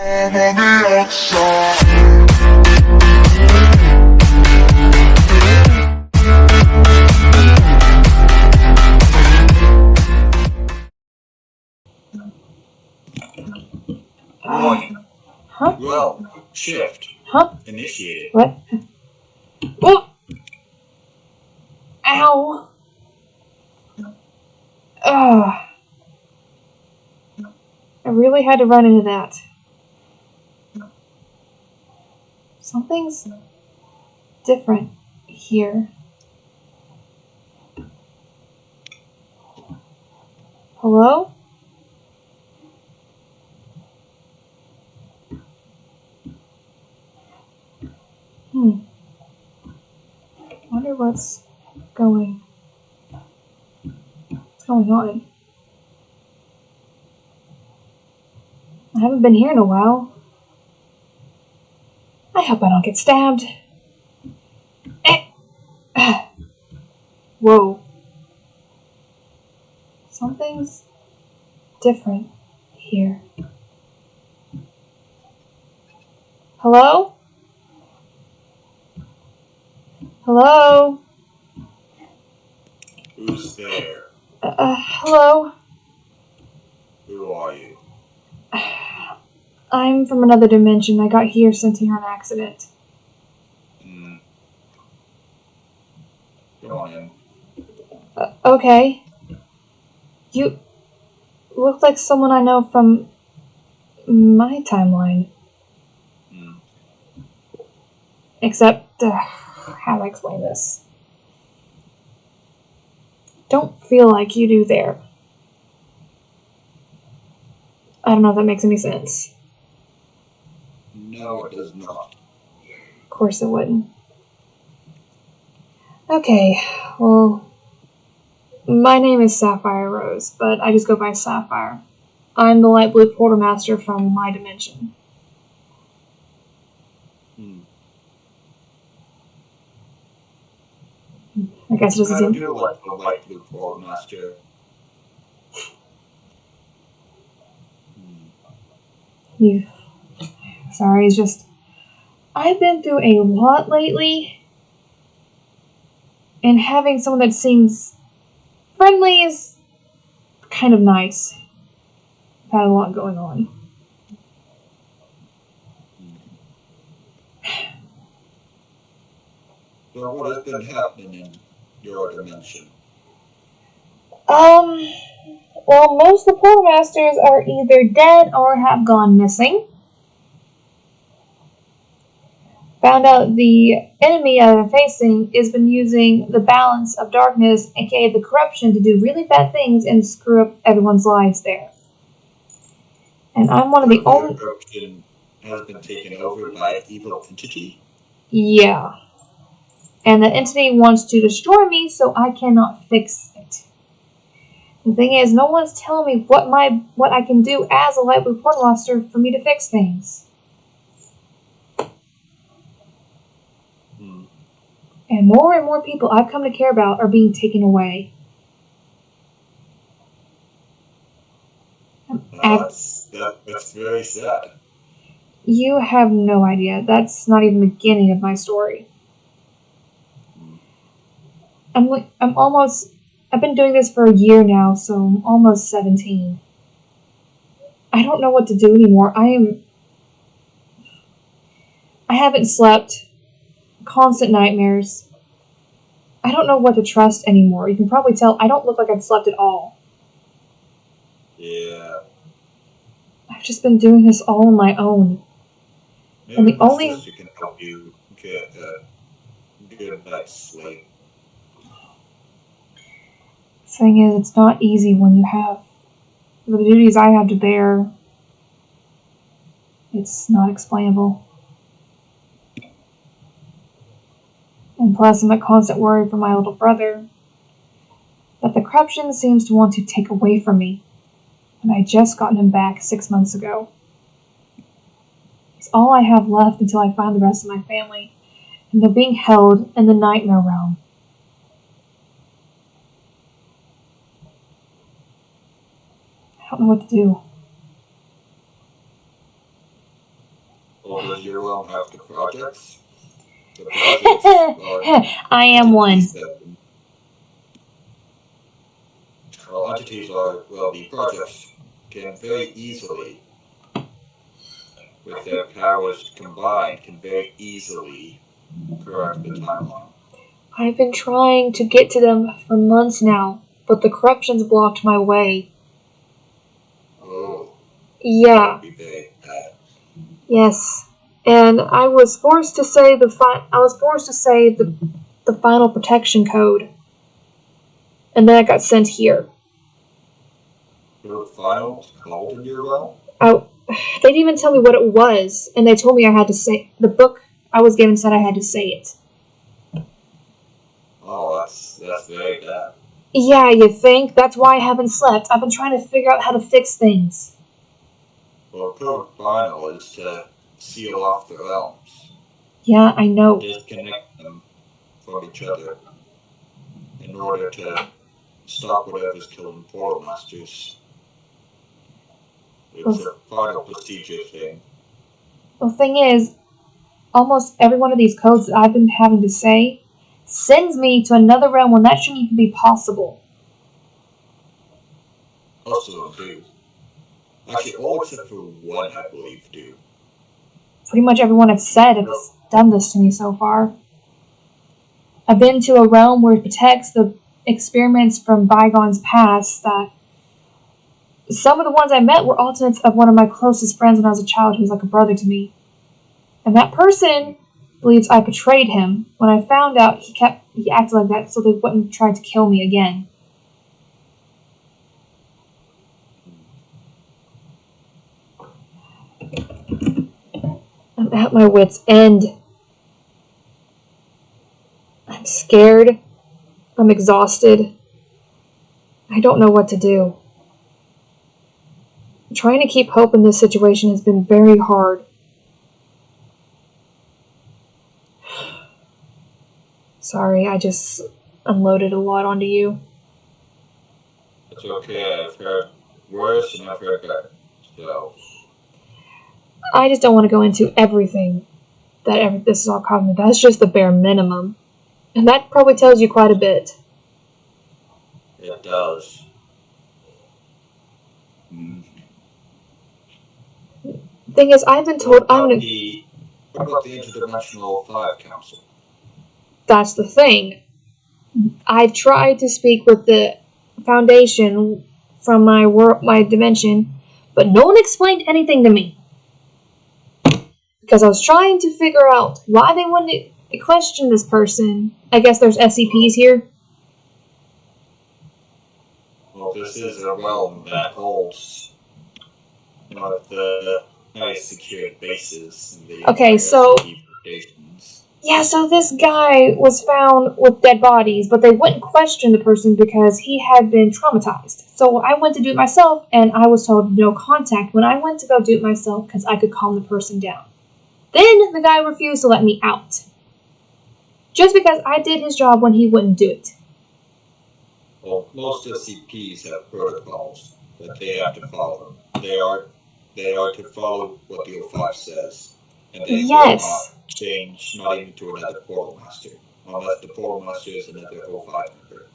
I'm on the outside. Warning. Huh? Row. Shift. Huh? Initiated. What? Oh! Ow! Ugh. I really had to run into that. Something's different here. Hello? Wonder what's going on. I haven't been here in a while. I hope I don't get stabbed. Whoa. Something's different here. Hello? Hello? Who's there? Hello? Who are you? I'm from another dimension. I got here sent here on accident. Come on in. Okay. You look like someone I know from my timeline. Except, how do I explain this? Don't feel like you do there. I don't know if that makes any sense. No, it does not. Of course it wouldn't. Okay, well, my name is Sapphire Rose, but I just go by Sapphire. I'm the light blue quartermaster from my dimension. I guess it doesn't I seem... do like the light blue quartermaster. Sorry, it's just... I've been through a lot lately, and having someone that seems friendly is kind of nice. I've had a lot going on. So what has been happening in your dimension? Well, most of the quartermasters are either dead or have gone missing. Found out the enemy I'm facing has been using the balance of darkness, aka the corruption, to do really bad things and screw up everyone's lives there. And I'm one of the only... corruption has been taken over by an evil entity? Yeah. And the entity wants to destroy me, so I cannot fix it. The thing is, no one's telling me what I can do as a light blue quartermaster for me to fix things. And more people I've come to care about are being taken away. That's very sad. You have no idea. That's not even the beginning of my story. I've been doing this for a year now, so I'm almost 17. I don't know what to do anymore. I haven't slept. Constant nightmares. I don't know what to trust anymore. You can probably tell I don't look like I've slept at all. Yeah. I've just been doing this all on my own. Maybe and the only sister can help you get a good night's sleep. The thing is, it's not easy when you have the duties I have to bear. It's not explainable. And plus, I'm at constant worry for my little brother. That the corruption seems to want to take away from me. And I just gotten him back 6 months ago. It's all I have left until I find the rest of my family. And they're being held in the nightmare realm. I don't know what to do. Or does your realm have the projects? The projects are I am one. Entities are, well, the projects can very easily, with their powers combined, can very easily correct the timeline. I've been trying to get to them for months now, but the corruption's blocked my way. Oh. Yeah. That would be very bad. Yes. And I was forced to say the final protection code. And then I got sent here. The final called in your realm? They didn't even tell me what it was, and they told me I had to say the book I was given said I had to say it. Oh, that's very bad. Yeah, you think? That's why I haven't slept. I've been trying to figure out how to fix things. Well, code final is to seal off the realms. Yeah, I know. Disconnect them from each other in order to stop whatever's killing portal masters. It's a final procedure thing. The thing is, almost every one of these codes that I've been having to say sends me to another realm when that shouldn't even be possible. Also do. Actually, all except for one, I believe, do. Pretty much everyone I've said has done this to me so far. I've been to a realm where it protects the experiments from bygones past that some of the ones I met were alternates of one of my closest friends when I was a child who was like a brother to me. And that person believes I betrayed him. When I found out, he acted like that so they wouldn't try to kill me again. I'm at my wit's end. I'm scared. I'm exhausted. I don't know what to do. Trying to keep hope in this situation has been very hard. Sorry, I just unloaded a lot onto you. It's okay, I've heard worse and I've heard better. So. I just don't want to go into everything that this is all causing me. That's just the bare minimum. And that probably tells you quite a bit. It does. Thing is, I've been told I'm gonna. What about the Interdimensional 5 Council? That's the thing. I've tried to speak with the Foundation from my dimension, but no one explained anything to me. Because I was trying to figure out why they wanted to question this person. I guess there's SCPs here. Well, this is a realm that holds one of the highest secured bases in the Okay, so stations. Yeah, so this guy was found with dead bodies, but they wouldn't question the person because he had been traumatized. So I went to do it myself, and I was told no contact when I went to go do it myself because I could calm the person down. Then the guy refused to let me out. Just because I did his job when he wouldn't do it. Well, most SCPs have protocols that they have to follow. They are to follow what the O5 says. And they will not change, not even to another portal master, unless the portal master is another O5 member.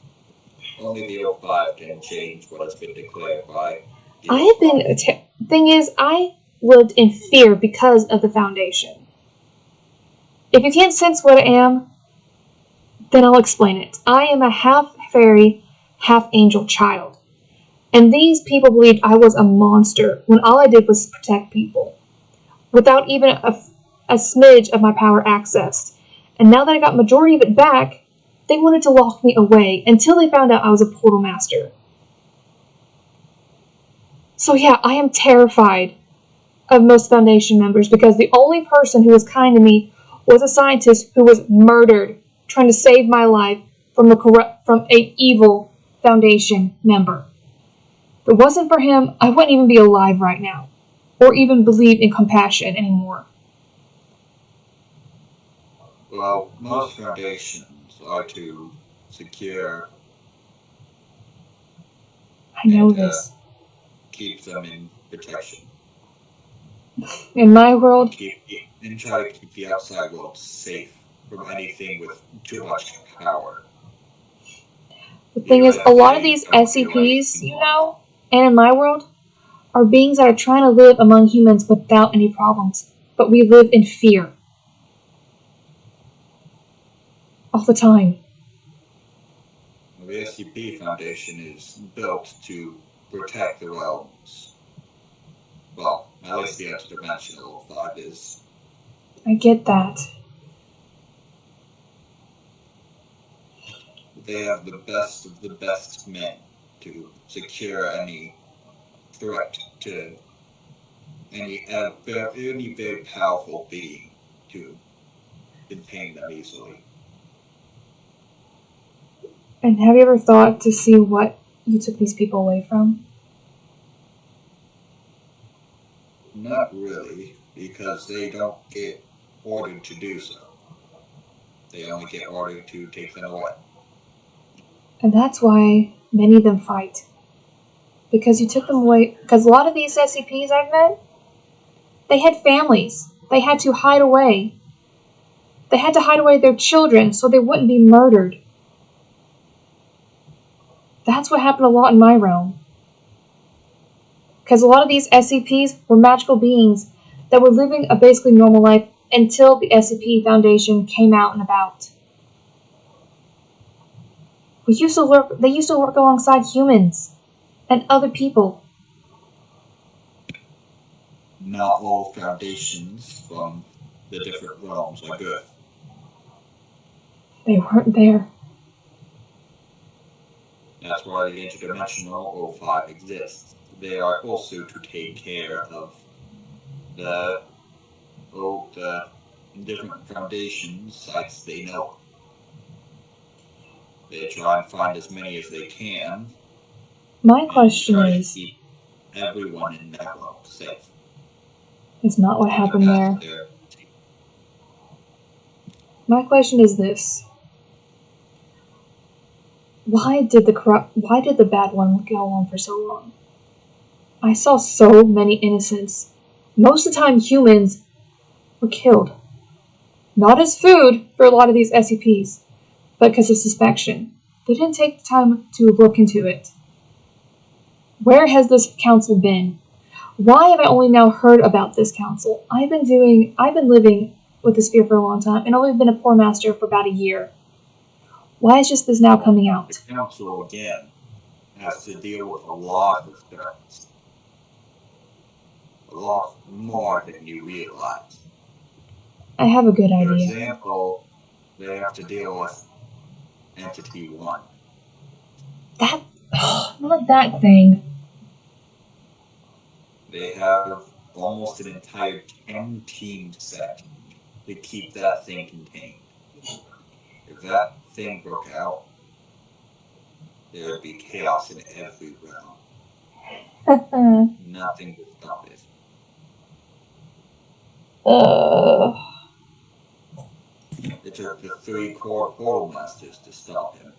Only the O5 can change what has been declared by the O5. Thing is, I lived in fear because of the Foundation. If you can't sense what I am, then I'll explain it. I am a half-fairy, half-angel child. And these people believed I was a monster when all I did was protect people. Without even a smidge of my power accessed. And now that I got majority of it back, they wanted to lock me away until they found out I was a portal master. So yeah, I am terrified of most Foundation members because the only person who was kind to me was a scientist who was murdered trying to save my life from an evil Foundation member. If it wasn't for him, I wouldn't even be alive right now, or even believe in compassion anymore. Well, most foundations are to secure. I know this. Keep them in protection. In my world, and try to keep the outside world safe from anything with too much power. The thing is, a lot of these SCPs, and in my world, are beings that are trying to live among humans without any problems. But we live in fear. All the time. The SCP Foundation is built to protect the realms. Well, at least the interdimensional 5 is. I get that. They have the best of the best men to secure any threat to any very powerful being to contain them easily. And have you ever thought to see what you took these people away from? Not really, because they don't get ordered to do so. They only get ordered to take them away. And that's why many of them fight. Because you took them away. Because a lot of these SCPs I've met, they had families. They had to hide away. They had to hide away their children so they wouldn't be murdered. That's what happened a lot in my realm. Because a lot of these SCPs were magical beings that were living a basically normal life until the SCP Foundation came out and about. They used to work alongside humans and other people. Not all foundations from the different realms are good. They weren't there. That's why the interdimensional 05 exists. They are also to take care of the different foundation sites they know. They try and find as many as they can. My question is, to keep everyone in that world safe. It's not what happened there. My question is this. Why did the bad one go on for so long? I saw so many innocents. Most of the time humans were killed. Not as food for a lot of these SCPs, but because of suspicion. They didn't take the time to look into it. Where has this council been? Why have I only now heard about this council? I've been living with this fear for a long time, and only been a poor master for about a year. Why is just this now coming out? The council, again, has to deal with a lot of threats. A lot more than you realize. I have a good idea. For example, they have to deal with Entity 1. Not that thing. They have almost an entire 10-team set to keep that thing contained. If that thing broke out, there would be chaos in every realm. Nothing would stop it. It took the 3 core portal masters to stop him.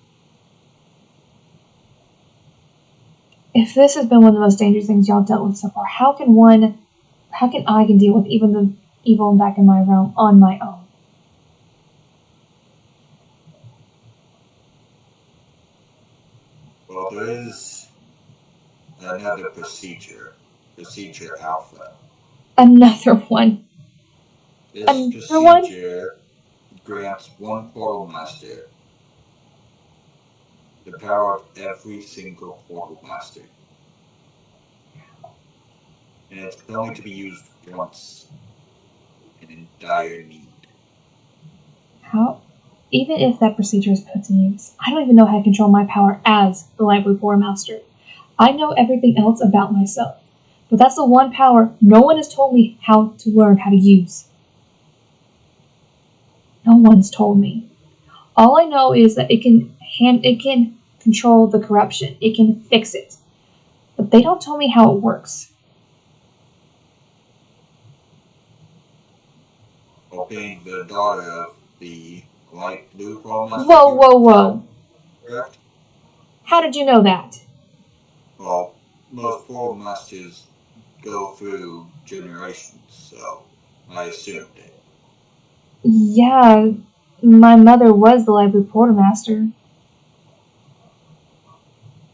If this has been one of the most dangerous things y'all dealt with so far, how can I deal with even the evil back in my realm on my own? Well, there is another procedure Alpha. Another one. This procedure grants one portal master the power of every single portal master. And it's only to be used once and in dire need. How? Even if that procedure is put to use, I don't even know how to control my power as the Library Portal Master. I know everything else about myself, but that's the one power no one has told me how to learn how to use. No one's told me. All I know is that it can control the corruption. It can fix it. But they don't tell me how it works. Well, being the daughter of the light blue portal master. Whoa. Correct? How did you know that? Well, most portal masters go through generations, so I assumed it. Yeah, my mother was the library quartermaster.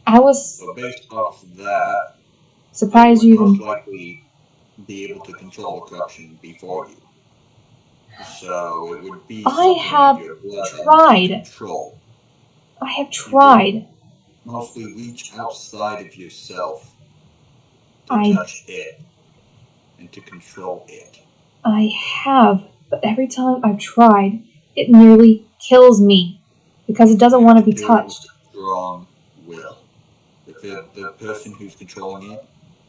I was So based off of that, surprised would you most even. likely be able to control the corruption before you. So it would be I something have in your blood that you tried. can control. I have You would tried. mostly reach outside of yourself to I touch it and to control it. I have, but every time I've tried, it nearly kills me because it doesn't You want have to be to do it with touched. strong will. If the person who's controlling it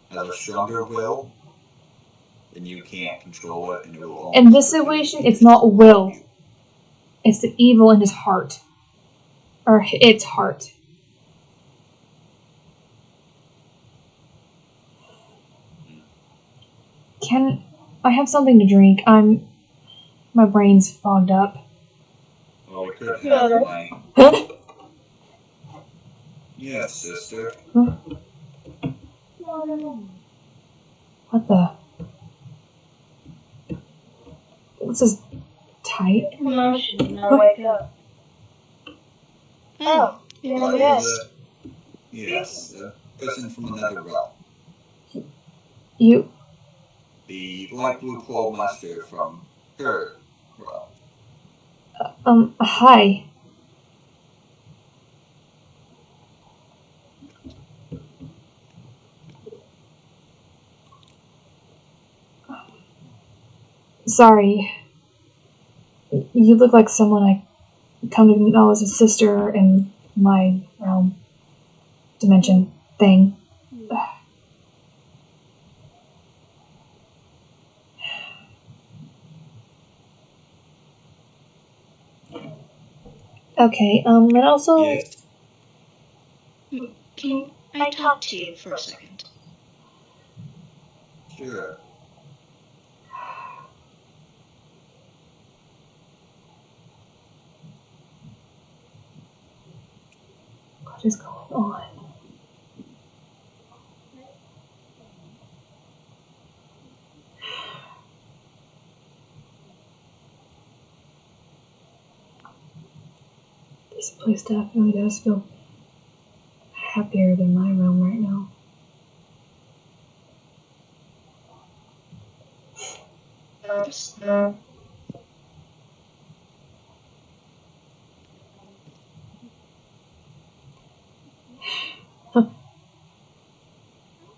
has a stronger will, then you can't control it, and it will In almost this completely situation, it's destroy not will. you. It's the evil in his heart. Or its heart. Can I have something to drink? My brain's fogged up. Well, we could have wine. Huh? Yes, sister. What the? What's this tight? Promotion, now wake up. Oh, you're What the is best. it? Yes, a person from another realm. You The light blue clothed master from her realm. hi. Sorry. You look like someone I come to know as a sister in my realm dimension thing. Okay, and also Yes. Can I talk to you for a second? Sure. what is going on? This place definitely does feel happier than my realm right now. Oops.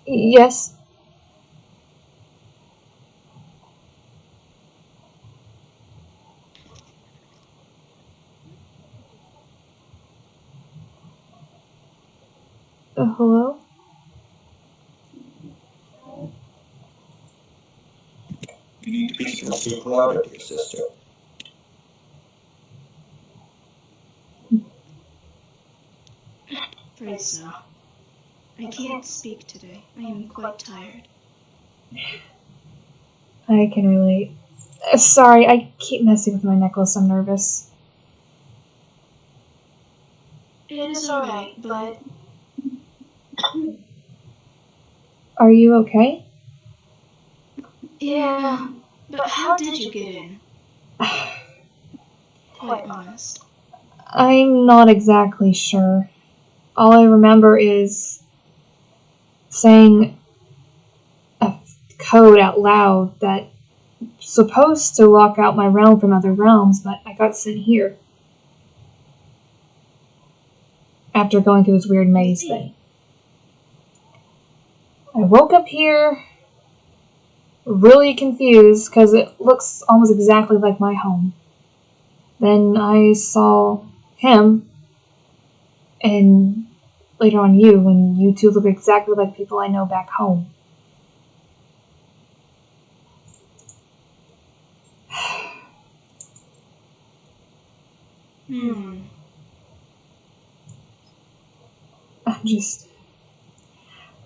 Yes. Hello? You need to speak louder, dear sister. Afraid so. I can't speak today. I am quite tired. I can relate. Sorry, I keep messing with my necklace. I'm nervous. It is alright, but Are you okay? yeah. But how did you get in? Quite honest. I'm not exactly sure. All I remember is saying a code out loud that's supposed to lock out my realm from other realms, but I got sent here. After going through this weird maze thing. I woke up here really confused because it looks almost exactly like my home. Then I saw him, and later on you, and you two look exactly like people I know back home.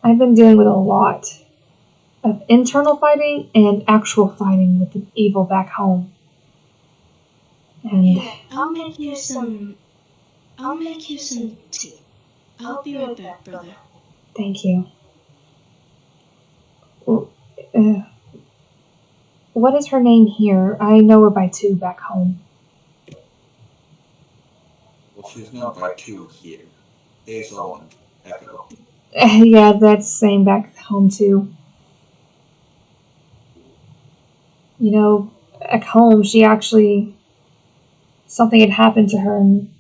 I've been dealing with a lot of internal fighting and actual fighting with the evil back home. And Yeah, I'll make you some tea. I'll be right back, brother. thank you. Uh, What is her name here? I know her by two back home. Well, she's known by two here. Hazel and Echo. Yeah, that's same back home too. You know, at home, she actually, something had happened to her and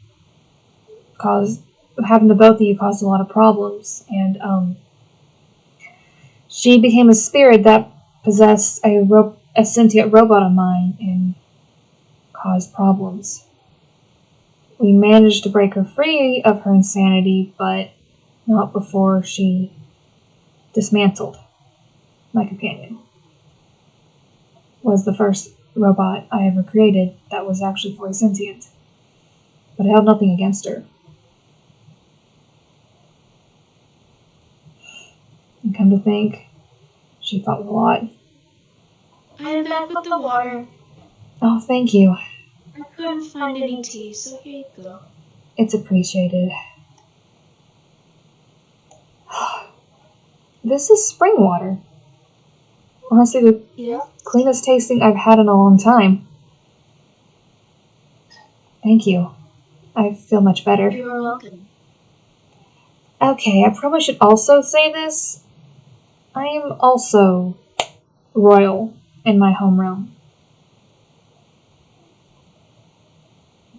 caused, what happened to both of you caused a lot of problems. And, she became a spirit that possessed a sentient robot of mine and caused problems. We managed to break her free of her insanity, but not before she dismantled my companion. Was the first robot I ever created that was actually fully sentient. But I held nothing against her. And come to think, she fought a lot. I am back with the water. Oh, thank you. I couldn't find any tea, so here you go. It's appreciated. This is spring water. Honestly, the cleanest tasting I've had in a long time. Thank you. I feel much better. You're welcome. Okay, I probably should also say this. I am also royal in my home realm.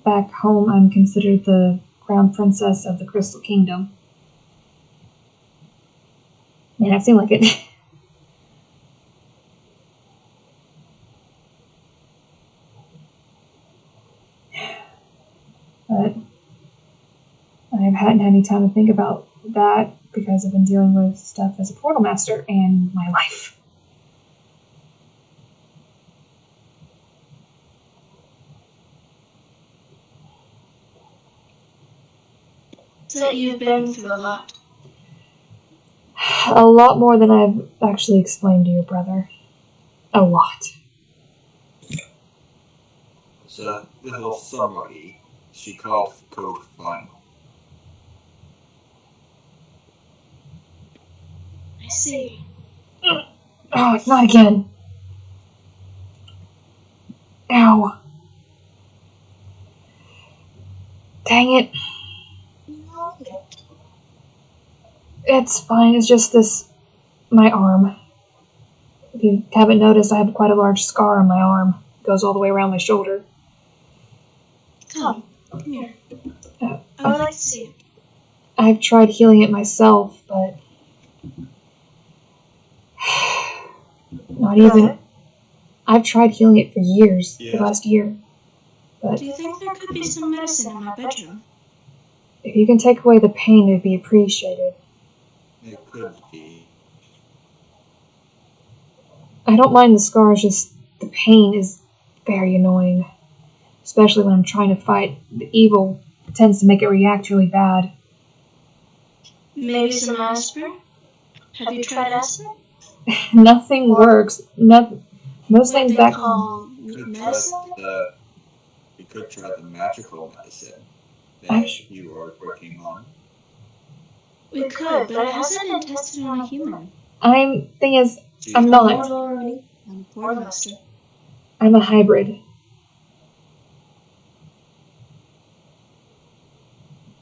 Back home, I'm considered the crown princess of the Crystal Kingdom. May not seem like it. But I hadn't had any time to think about that because I've been dealing with stuff as a portal master and my life. So you've been through a lot. A lot more than I've actually explained to your brother. A lot. It's a little summary she called Code Final. I see. Oh, not again. Ow. Dang it. It's fine, it's just my arm. If you haven't noticed, I have quite a large scar on my arm. It goes all the way around my shoulder. Come here. I would like to see it. I've tried healing it myself, but not even. I've tried healing it for years, the last year. But do you think there could be some medicine in my bedroom? If you can take away the pain, it'd be appreciated. It could be. I don't mind the scars, just the pain is very annoying. Especially when I'm trying to fight the evil. It tends to make it react really bad. Maybe some aspirin? Have you tried aspirin? Nothing works. Most things back home. Medicine? You could try the magical medicine that you are working on. We could, but it hasn't been tested on a human. Thing is, I'm not. I'm a portal master. I'm a hybrid.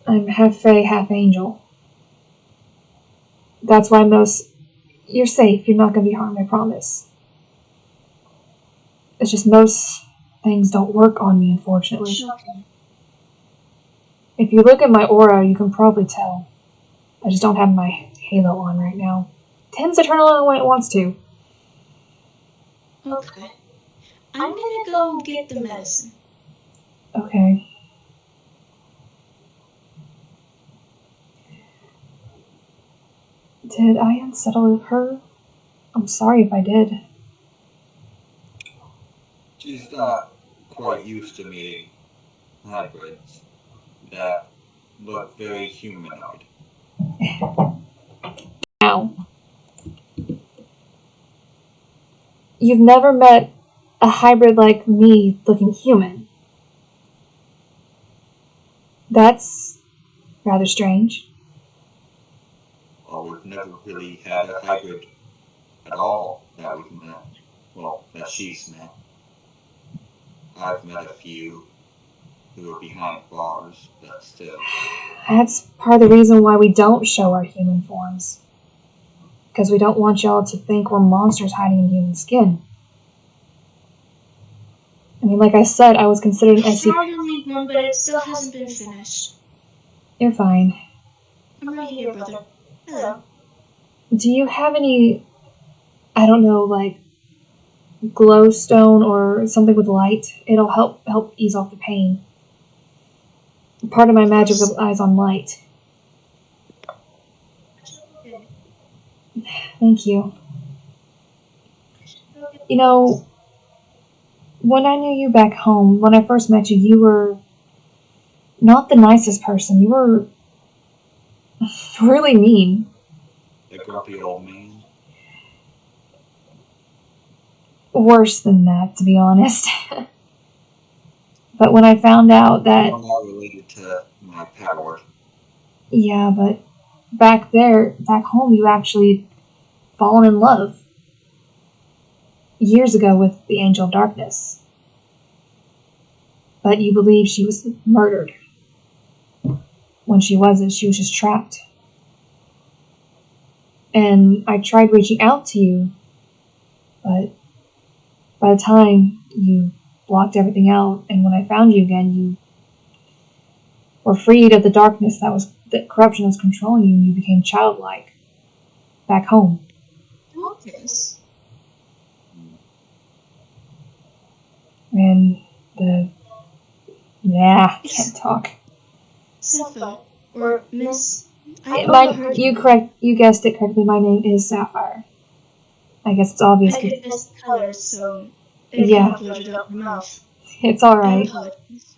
I'm half fae, half angel. That's why you're safe. You're not going to be harmed, I promise. It's just most things don't work on me, unfortunately. Shocking. If you look at my aura, you can probably tell. I just don't have my halo on right now. It tends to turn on when it wants to. Okay. I'm gonna go get the medicine. Okay. Did I unsettle her? I'm sorry if I did. She's not quite used to meeting hybrids that look very humanoid. Ow. You've never met a hybrid like me looking human. That's rather strange. Well, we've never really had a hybrid at all that we've met. Well, that she's met. I've met a few who are behind bars, but still. That's part of the reason why we don't show our human forms. Because we don't want y'all to think we're monsters hiding in human skin. I mean, like I said, I was considered an SCP. Found only one, but it still hasn't been finished. You're fine. I'm right here, brother. Hello. Do you have any, I don't know, like glowstone or something with light? It'll help ease off the pain. Part of my magic relies on light. Okay. Thank you. You know, when I knew you back home, when I first met you, you were not the nicest person. You were really mean. The grumpy old man. Worse than that, to be honest. But when I found out that... I'm not related to my power. Yeah, but back home, you actually fallen in love. Years ago with the Angel of Darkness. But you believe she was murdered. When she wasn't, she was just trapped. And I tried reaching out to you, but by the time you blocked everything out, and when I found you again, you were freed of the darkness that corruption was controlling you, and you became childlike. Back home. Darkness? And I can't talk. Sapphire. Or Miss... I overheard You guessed it correctly, my name is Sapphire. I guess it's obvious. I could miss the colors, so it Yeah. floated out my mouth. It's I alright. apologize.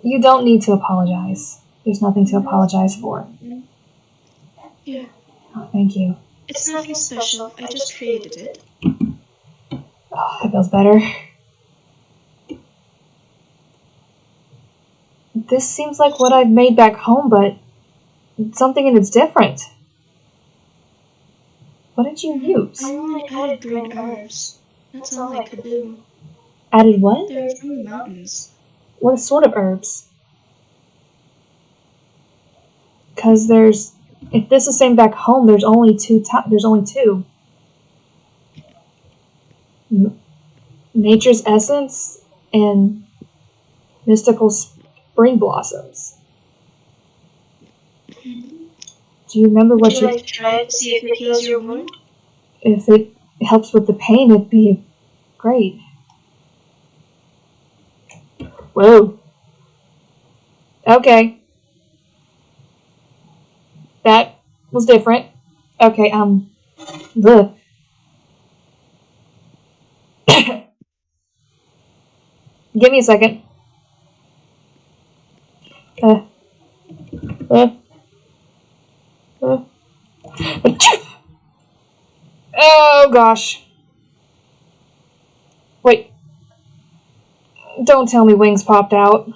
You don't need to apologize. There's nothing to apologize for. Yeah. Oh, thank you. It's nothing special. I just created it. Oh, that feels better. This seems like what I've made back home, but something in it's different. What did you use? I only added green herbs. That's all I could do. Added what? They're from the mountains. What sort of herbs? Because if this is the same back home, there's only two. Nature's essence and mystical spring blossoms. Do you remember what Would you like to try it to see if it heals your wound? If it helps with the pain, it'd be great. Whoa. Okay. That was different. Okay, ugh. Give me a second. Oh gosh. Wait. Don't tell me wings popped out.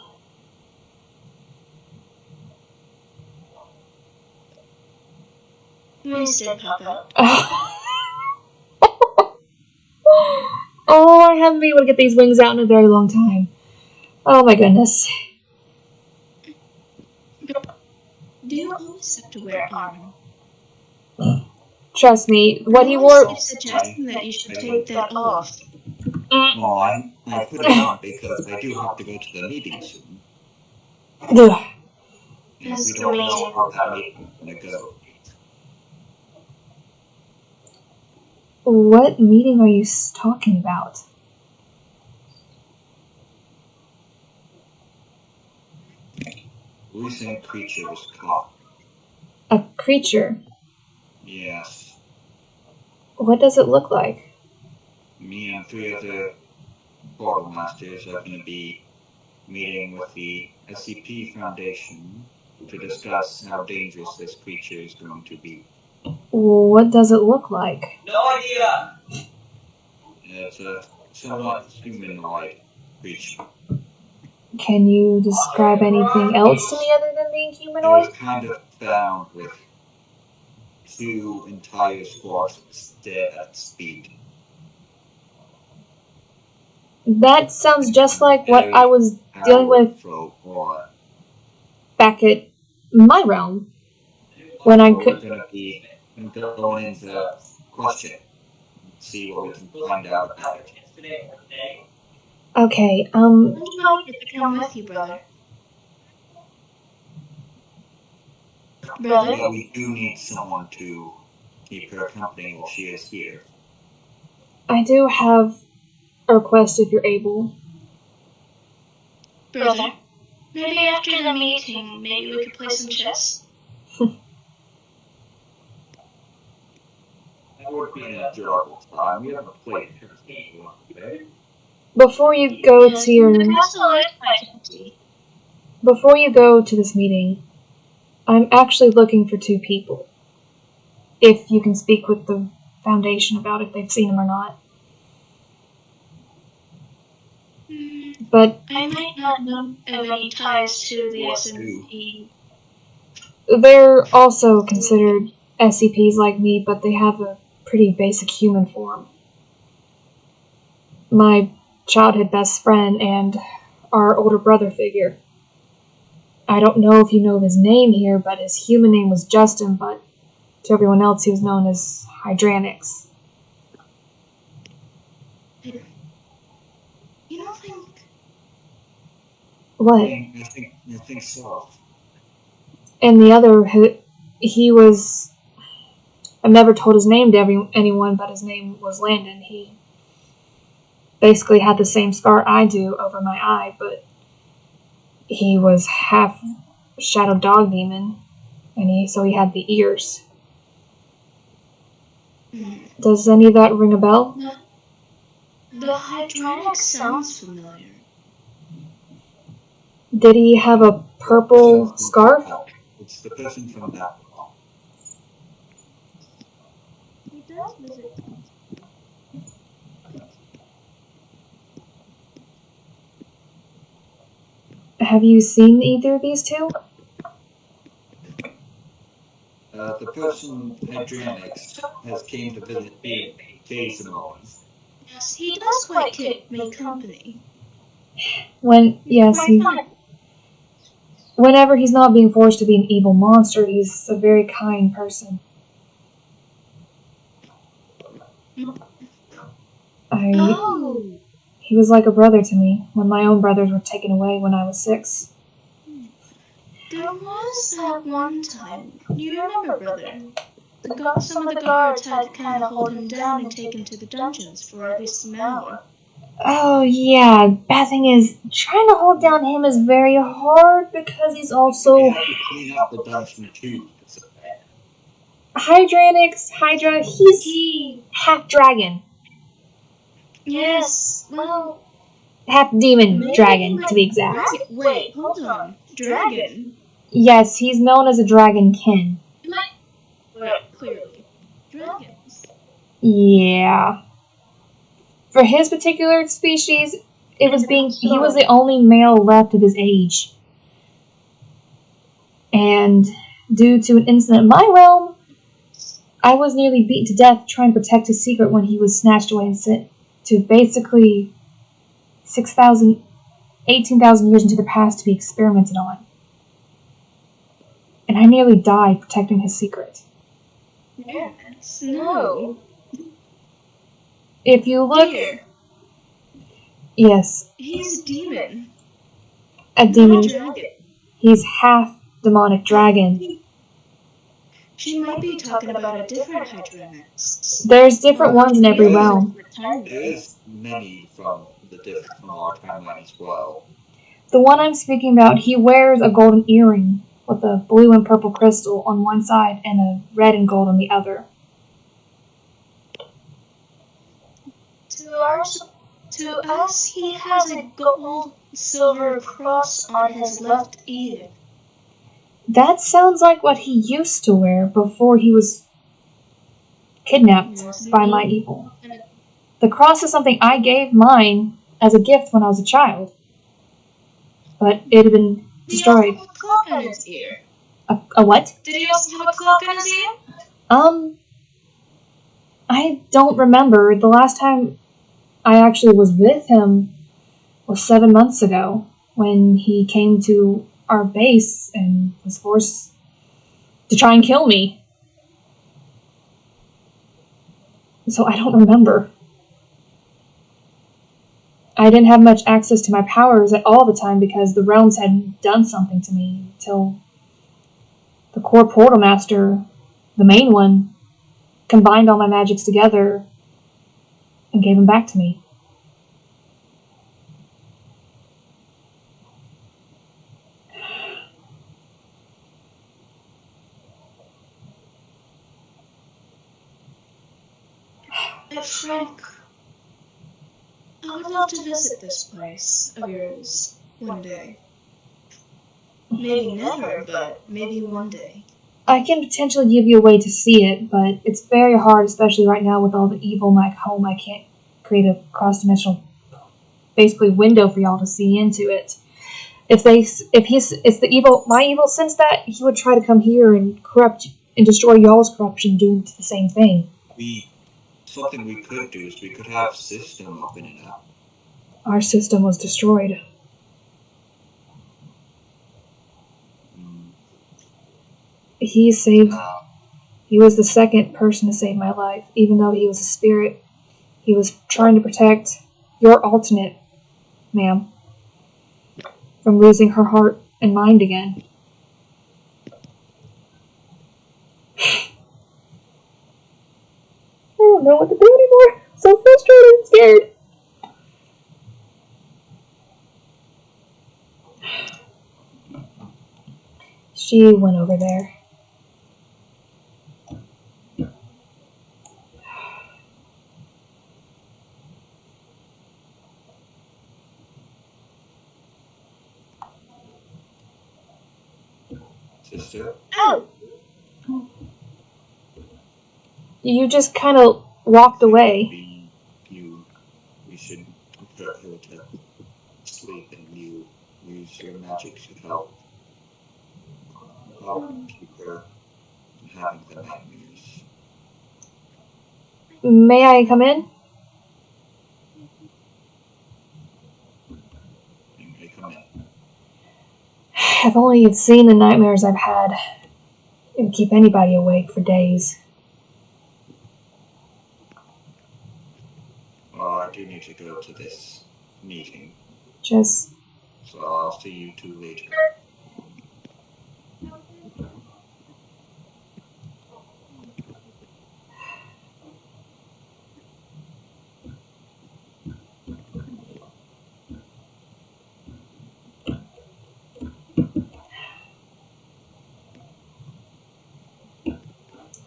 Wings did pop out. Oh, I haven't been able to get these wings out in a very long time. Oh my goodness. Do you always have to wear armor? Trust me, what he I wore. keep suggesting that you should take that off. Well, I put it on because I do have to go to the meeting soon. Ugh. And we don't know how that meeting is going to go. What meeting are you talking about? Recent creature was caught. A creature? Yes. What does it look like? Me and 3 other portal masters are going to be meeting with the SCP Foundation to discuss how dangerous this creature is going to be. What does it look like? No idea! It's a somewhat humanoid creature. Can you describe anything else to me other than being It humanoid? was kind of found with 2 entire squads dead at speed. That sounds just like what I was dealing with back at my realm. When I could. We're going to be going into question. See what we can find out about it. Okay, Would you like it to come with you, brother? Brother? Yeah, we do need someone to keep her company while she is here. I do have a request if you're able. Brother? Maybe after the meeting, maybe we could play some chess? That would be an enjoyable time. We haven't played chess today. Before you go to your. The castle is quite empty. Before you go to this meeting, I'm actually looking for 2 people. If you can speak with the Foundation about if they've seen him or not. But I might not know of any ties to the SMP. they're also considered SCPs like me, but they have a pretty basic human form. My childhood best friend and our older brother figure. I don't know if you know his name here, but his human name was Justin, but to everyone else he was known as Hydranix. You don't think... What? I think so. And the other, he was... I've never told his name to anyone, but his name was Landon. He basically had the same scar I do over my eye, but he was half shadow dog demon, and so he had the ears. Does any of that ring a bell? The Hydronic sounds familiar. Did he have a purple scarf? It's the person from that. He does visit. Have you seen either of these 2? The person, Hedranix, has came to visit me occasionally. Yes, he does quite keep me company. Whenever he's not being forced to be an evil monster, he's a very kind person. He was like a brother to me when my own brothers were taken away when I was 6. There was that one time. You remember, brother? Some of the guards had to kind of hold him down and take him to the dungeons for at least an hour. Oh yeah, bad thing is, trying to hold down him is very hard because he's also... Clean up the dungeon too. Hydra, he's half dragon. Yes, well... Half demon dragon, to be exact. Wait, hold on. Dragon? Yes, he's known as a dragonkin. Well, clearly. Dragons. Yeah. For his particular species, he was the only male left of his age. And due to an incident in my realm, I was nearly beaten to death trying to protect his secret when he was snatched away and sent to basically 18,000 years into the past to be experimented on. And I nearly died protecting his secret. Yes. No. If you look... Dear. Yes. He's a demon. A demon. Dragon. He's half demonic dragon. She might be talking about a different Hydranix. There's different ones in every realm. There's many from our timeline as well. The one I'm speaking about, he wears a golden earring with a blue and purple crystal on one side and a red and gold on the other. To us, he has a gold-silver cross on his left ear. That sounds like what he used to wear before he was kidnapped by my evil. The cross is something I gave mine as a gift when I was a child. But it had been destroyed. Did he also have a clock on his ear? A what? Did he also have a clock on his ear? I don't remember. The last time I actually was with him, was 7 months ago when he came to our base and was forced to try and kill me. So I don't remember. I didn't have much access to my powers at all the time because the realms hadn't done something to me until the core portal master, the main one, combined all my magics together and gave them back to me. Frank, I would love to visit this place of yours one day. Maybe never, but maybe one day. I can potentially give you a way to see it, but it's very hard, especially right now with all the evil in my home. I can't create a cross-dimensional, basically, window for y'all to see into it. If the evil, my evil sensed that, he would try to come here and corrupt and destroy y'all's corruption, doing the same thing. Something we could do is we could have system open it up. Our system was destroyed. He was the second person to save my life, even though he was a spirit. He was trying to protect your alternate, ma'am, from losing her heart and mind again. I don't know what to do anymore. I'm so frustrated and scared. She went over there. Sister? Oh! You just kind of walked away. We should prepare her to sleep, and you use your magic to help keep her from having the nightmares. May I come in? You may come in. If only you'd seen the nightmares I've had. It would keep anybody awake for days. Well, I do need to go to this meeting. So I'll see you two later.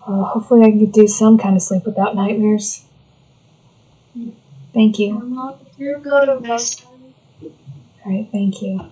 Well, hopefully I can do some kind of sleep without nightmares. Thank you. You go to rest. Alright, thank you.